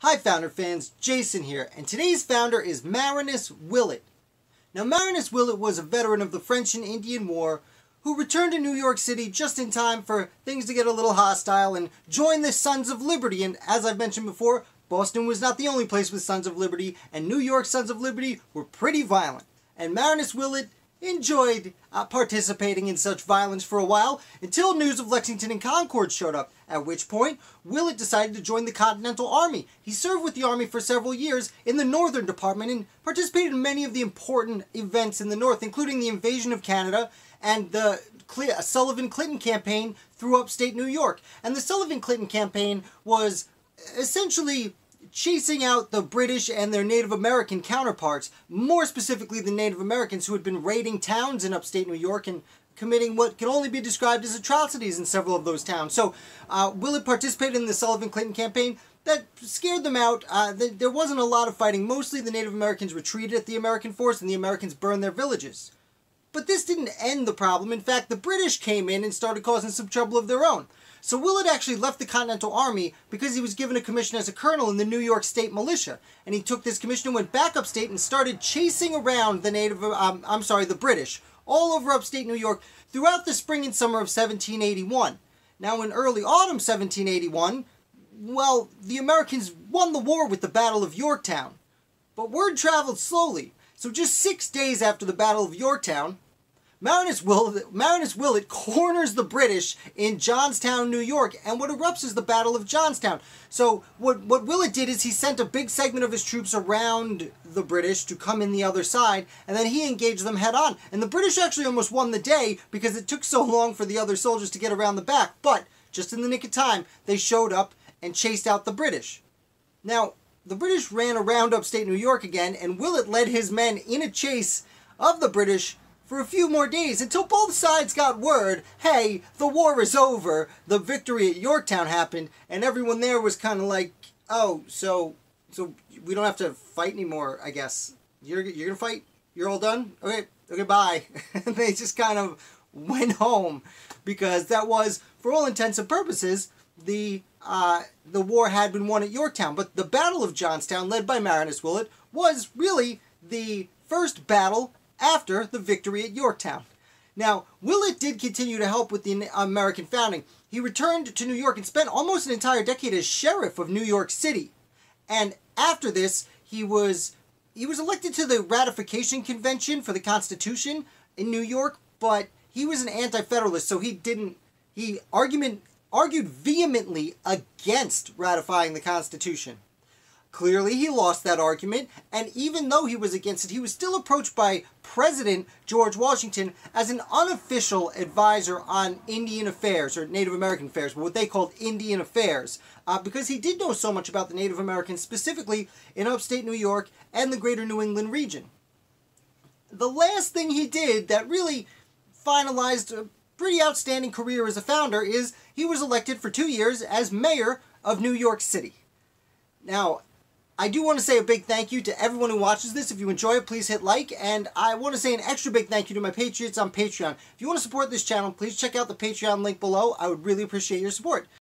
Hi Founder fans, Jason here, and today's founder is Marinus Willett. Now Marinus Willett was a veteran of the French and Indian War who returned to New York City just in time for things to get a little hostile and joined the Sons of Liberty. And as I've mentioned before, Boston was not the only place with Sons of Liberty, and New York Sons of Liberty were pretty violent. And Marinus Willett enjoyed participating in such violence for a while until news of Lexington and Concord showed up, at which point Willett decided to join the Continental Army. He served with the Army for several years in the Northern Department and participated in many of the important events in the North, including the invasion of Canada and the Sullivan-Clinton campaign through upstate New York. And the Sullivan-Clinton campaign was essentially chasing out the British and their Native American counterparts, more specifically the Native Americans who had been raiding towns in upstate New York and committing what can only be described as atrocities in several of those towns. So Willett participated in the Sullivan-Clinton campaign. That scared them out. There wasn't a lot of fighting. Mostly the Native Americans retreated at the American force and the Americans burned their villages. But this didn't end the problem. In fact, the British came in and started causing some trouble of their own. So Willett actually left the Continental Army because he was given a commission as a colonel in the New York State Militia. And he took this commission and went back upstate and started chasing around the British all over upstate New York throughout the spring and summer of 1781. Now in early autumn 1781, well, the Americans won the war with the Battle of Yorktown. But word traveled slowly. So just 6 days after the Battle of Yorktown, Marinus Willett corners the British in Johnstown, New York, and what erupts is the Battle of Johnstown. So what Willett did is he sent a big segment of his troops around the British to come in the other side, and then he engaged them head on. And the British actually almost won the day because it took so long for the other soldiers to get around the back. But just in the nick of time, they showed up and chased out the British. Now, the British ran around upstate New York again, and Willett led his men in a chase of the British for a few more days until both sides got word, hey, the war is over, the victory at Yorktown happened, and everyone there was kind of like, oh, so we don't have to fight anymore, I guess. You're gonna fight? You're all done? Okay, bye. And they just kind of went home because that was, for all intents and purposes, the war had been won at Yorktown. But the Battle of Johnstown, led by Marinus Willett, was really the first battle after the victory at Yorktown. Now, Willett did continue to help with the American founding. He returned to New York and spent almost an entire decade as sheriff of New York City. And after this, he was elected to the ratification convention for the Constitution in New York, but he was an anti-federalist, so he argued vehemently against ratifying the Constitution. Clearly, he lost that argument, and even though he was against it, he was still approached by President George Washington as an unofficial advisor on Indian affairs, or Native American affairs, but what they called Indian affairs, because he did know so much about the Native Americans, specifically in upstate New York and the greater New England region. The last thing he did that really finalized a pretty outstanding career as a founder is he was elected for 2 years as mayor of New York City. Now, I do want to say a big thank you to everyone who watches this. If you enjoy it, please hit like. And I want to say an extra big thank you to my Patriots on Patreon. If you want to support this channel, please check out the Patreon link below. I would really appreciate your support.